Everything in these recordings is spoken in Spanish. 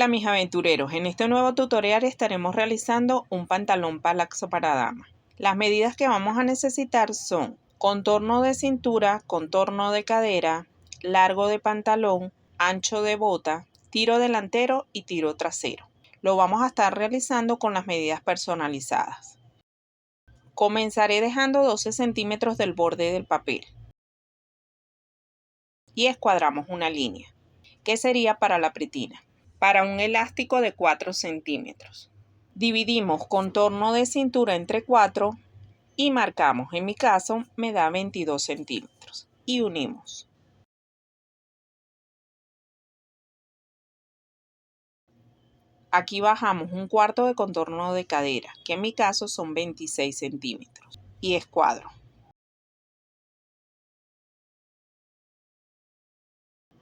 Hola mis aventureros, en este nuevo tutorial estaremos realizando un pantalón palazo para dama. Las medidas que vamos a necesitar son contorno de cintura, contorno de cadera, largo de pantalón, ancho de bota, tiro delantero y tiro trasero. Lo vamos a estar realizando con las medidas personalizadas. Comenzaré dejando 12 centímetros del borde del papel y escuadramos una línea, que sería para la pretina. Para un elástico de 4 centímetros. Dividimos contorno de cintura entre 4 y marcamos, en mi caso me da 22 centímetros y unimos. Aquí bajamos un cuarto de contorno de cadera, que en mi caso son 26 centímetros, y escuadro.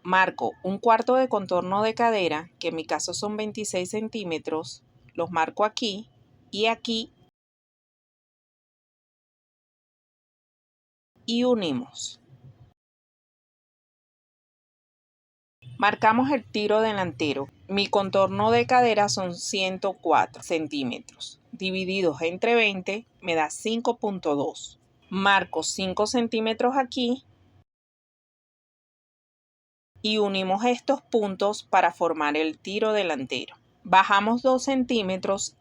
Marco un cuarto de contorno de cadera, que en mi caso son 26 centímetros, los marco aquí y aquí y unimos. Marcamos el tiro delantero. Mi contorno de cadera son 104 centímetros. Divididos entre 20 me da 5.2. Marco 5 centímetros aquí y unimos estos puntos para formar el tiro delantero. Bajamos 2 centímetros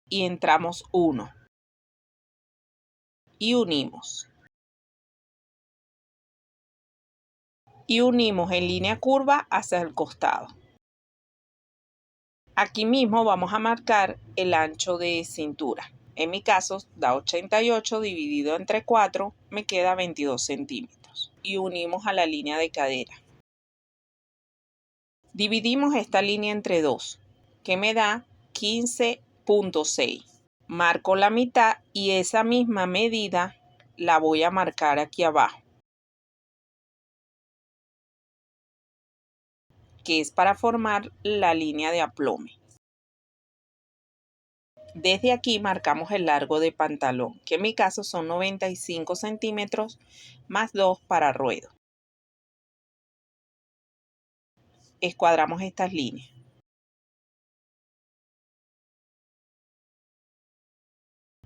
y entramos 1 y unimos. Y unimos en línea curva hacia el costado. Aquí mismo vamos a marcar el ancho de cintura. En mi caso da 88 dividido entre 4, me queda 22 centímetros. Y unimos a la línea de cadera. Dividimos esta línea entre 2, que me da 15.6. Marco la mitad y esa misma medida la voy a marcar aquí abajo, que es para formar la línea de aplome. Desde aquí marcamos el largo de pantalón, que en mi caso son 95 centímetros más 2 para ruedo. Escuadramos estas líneas.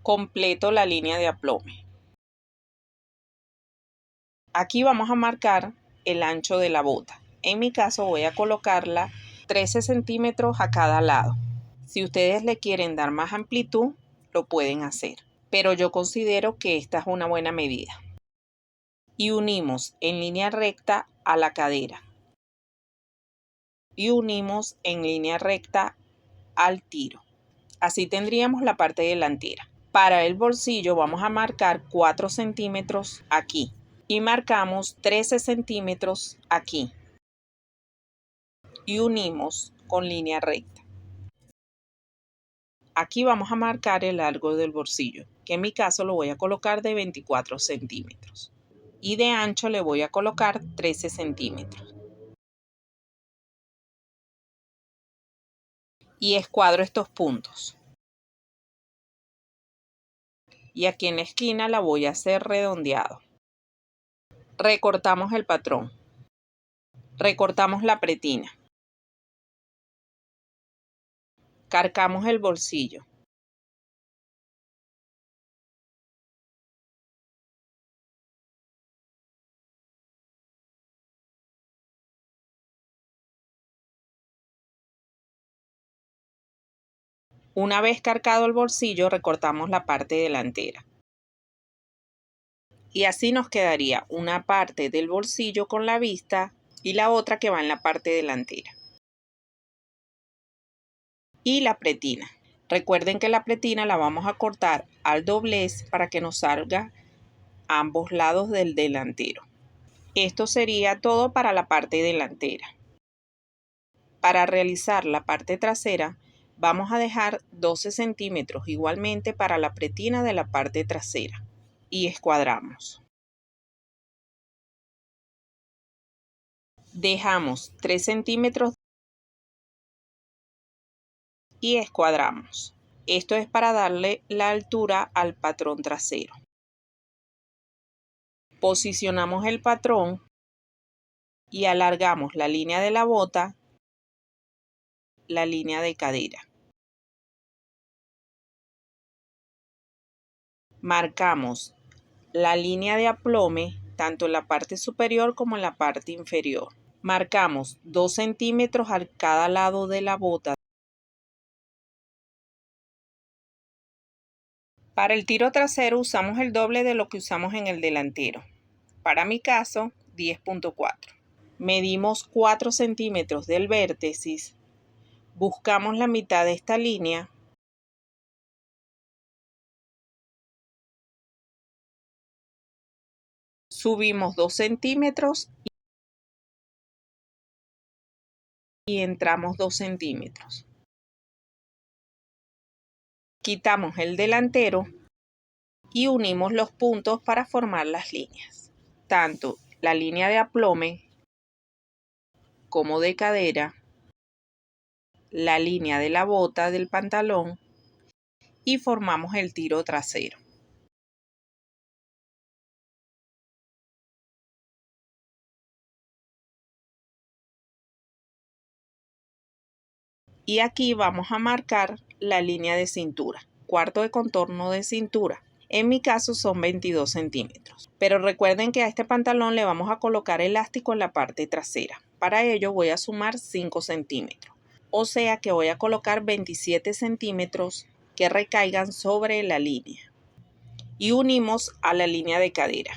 Completo la línea de aplome. Aquí vamos a marcar el ancho de la bota. En mi caso voy a colocarla 13 centímetros a cada lado. Si ustedes le quieren dar más amplitud, lo pueden hacer, pero yo considero que esta es una buena medida. Y unimos en línea recta a la cadera. Y unimos en línea recta al tiro. Así tendríamos la parte delantera. Para el bolsillo vamos a marcar 4 centímetros aquí y marcamos 13 centímetros aquí y unimos con línea recta. Aquí vamos a marcar el largo del bolsillo, que en mi caso lo voy a colocar de 24 centímetros y de ancho le voy a colocar 13 centímetros. Y escuadro estos puntos. Y aquí en la esquina la voy a hacer redondeado. Recortamos el patrón. Recortamos la pretina. Cargamos el bolsillo. Una vez cargado el bolsillo, recortamos la parte delantera. Y así nos quedaría una parte del bolsillo con la vista y la otra que va en la parte delantera. Y la pretina. Recuerden que la pretina la vamos a cortar al doblez para que nos salga a ambos lados del delantero. Esto sería todo para la parte delantera. Para realizar la parte trasera, vamos a dejar 12 centímetros igualmente para la pretina de la parte trasera y escuadramos. Dejamos 3 centímetros y escuadramos. Esto es para darle la altura al patrón trasero. Posicionamos el patrón y alargamos la línea de la bota, la línea de cadera. Marcamos la línea de aplome tanto en la parte superior como en la parte inferior. Marcamos 2 centímetros a cada lado de la bota. Para el tiro trasero usamos el doble de lo que usamos en el delantero. Para mi caso, 10.4. Medimos 4 centímetros del vértice, buscamos la mitad de esta línea, subimos 2 centímetros y entramos 2 centímetros. Quitamos el delantero y unimos los puntos para formar las líneas. Tanto la línea de aplome como de cadera, la línea de la bota del pantalón y formamos el tiro trasero. Y aquí vamos a marcar la línea de cintura, cuarto de contorno de cintura. En mi caso son 22 centímetros. Pero recuerden que a este pantalón le vamos a colocar elástico en la parte trasera. Para ello voy a sumar 5 centímetros. O sea que voy a colocar 27 centímetros que recaigan sobre la línea. Y unimos a la línea de cadera.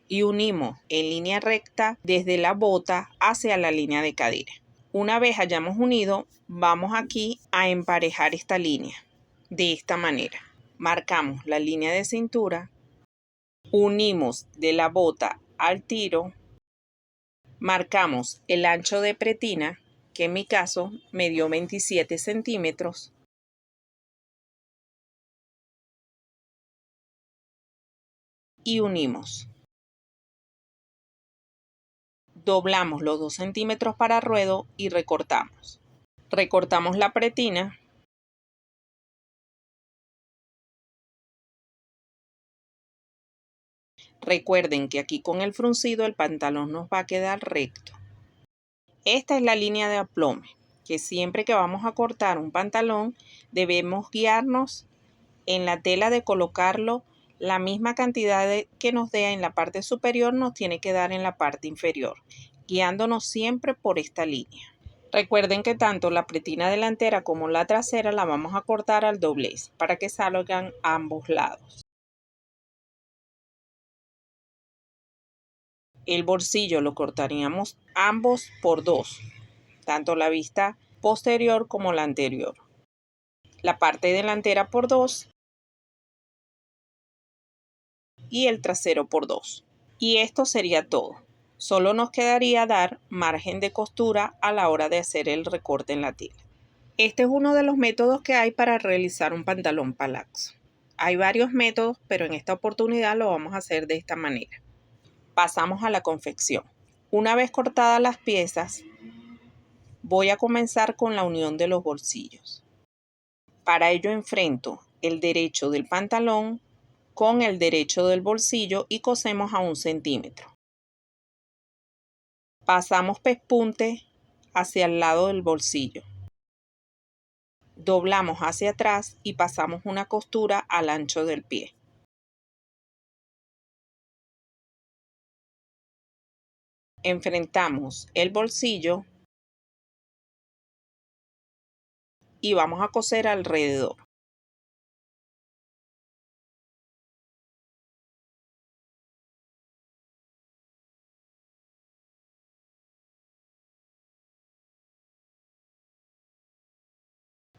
Y unimos en línea recta desde la bota hacia la línea de cadera. Una vez hayamos unido, vamos aquí a emparejar esta línea de esta manera. Marcamos la línea de cintura, unimos de la bota al tiro, marcamos el ancho de pretina, que en mi caso me dio 27 centímetros, y unimos. Doblamos los 2 centímetros para ruedo y recortamos. Recortamos la pretina. Recuerden que aquí con el fruncido el pantalón nos va a quedar recto. Esta es la línea de aplome, que siempre que vamos a cortar un pantalón debemos guiarnos en la tela de colocarlo la misma cantidad que nos dé en la parte superior nos tiene que dar en la parte inferior, guiándonos siempre por esta línea. Recuerden que tanto la pretina delantera como la trasera la vamos a cortar al doblez para que salgan ambos lados. El bolsillo lo cortaríamos ambos por 2, tanto la vista posterior como la anterior. La parte delantera por 2 y el trasero por 2. Y esto sería todo. Solo nos quedaría dar margen de costura a la hora de hacer el recorte en la tela. Este es uno de los métodos que hay para realizar un pantalón palazo. Hay varios métodos, pero en esta oportunidad lo vamos a hacer de esta manera. Pasamos a la confección. Una vez cortadas las piezas, voy a comenzar con la unión de los bolsillos. Para ello enfrento el derecho del pantalón con el derecho del bolsillo y cosemos a 1 centímetro. Pasamos pespunte hacia el lado del bolsillo. Doblamos hacia atrás y pasamos una costura al ancho del pie. Enfrentamos el bolsillo y vamos a coser alrededor.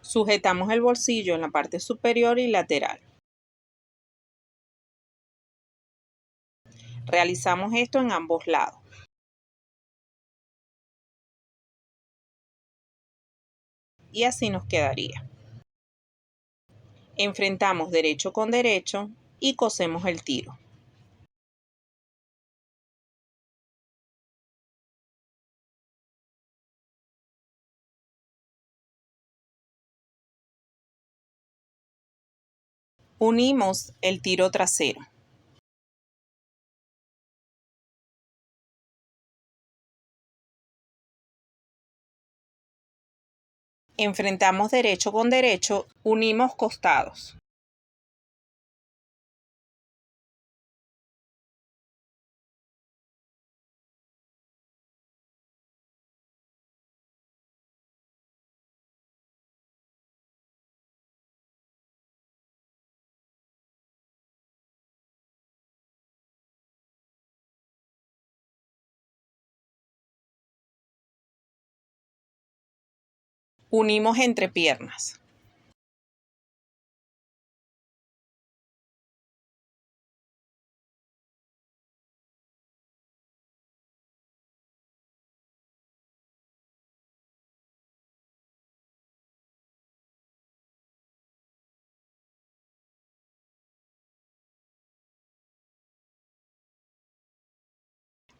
Sujetamos el bolsillo en la parte superior y lateral. Realizamos esto en ambos lados. Y así nos quedaría. Enfrentamos derecho con derecho y cosemos el tiro. Unimos el tiro trasero. Enfrentamos derecho con derecho, unimos costados. Unimos entre piernas.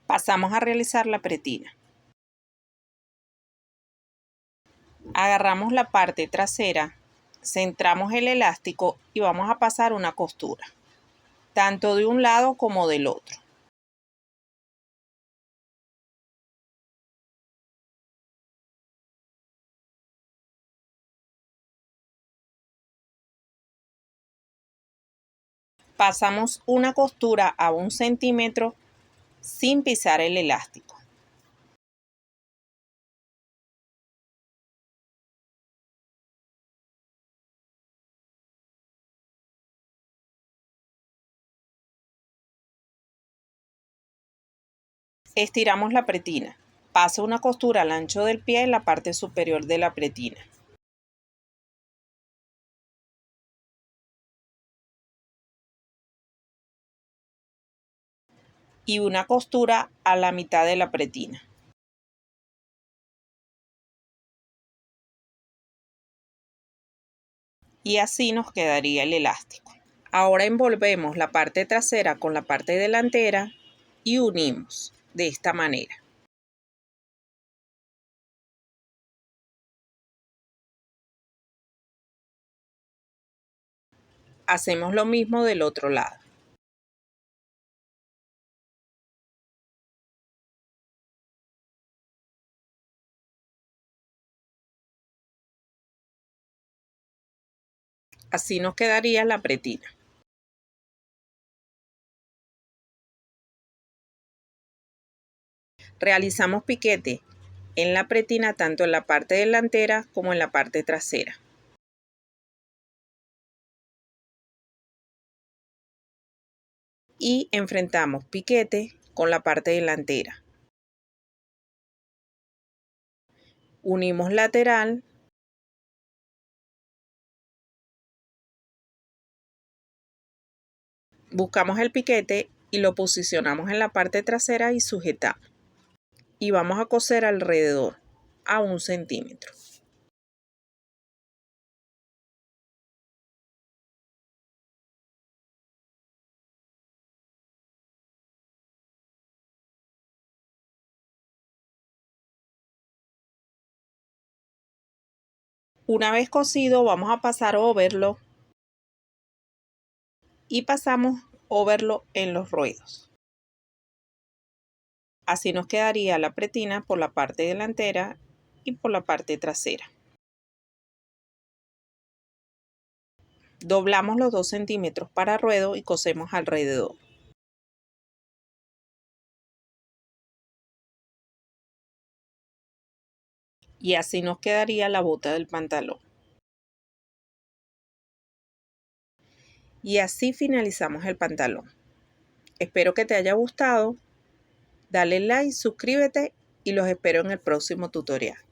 Pasamos a realizar la pretina. Agarramos la parte trasera, centramos el elástico y vamos a pasar una costura, tanto de un lado como del otro. Pasamos una costura a 1 centímetro sin pisar el elástico. Estiramos la pretina. Paso una costura al ancho del pie en la parte superior de la pretina. Y una costura a la mitad de la pretina. Y así nos quedaría el elástico. Ahora envolvemos la parte trasera con la parte delantera y unimos de esta manera. Hacemos lo mismo del otro lado. Así nos quedaría la pretina. Realizamos piquete en la pretina tanto en la parte delantera como en la parte trasera. Y enfrentamos piquete con la parte delantera. Unimos lateral. Buscamos el piquete y lo posicionamos en la parte trasera y sujetamos. Y vamos a coser alrededor a 1 centímetro. Una vez cosido vamos a pasar overlock y pasamos overlock en los ruedos. Así nos quedaría la pretina por la parte delantera y por la parte trasera. Doblamos los 2 centímetros para ruedo y cosemos alrededor. Y así nos quedaría la bota del pantalón. Y así finalizamos el pantalón. Espero que te haya gustado. Dale like, suscríbete y los espero en el próximo tutorial.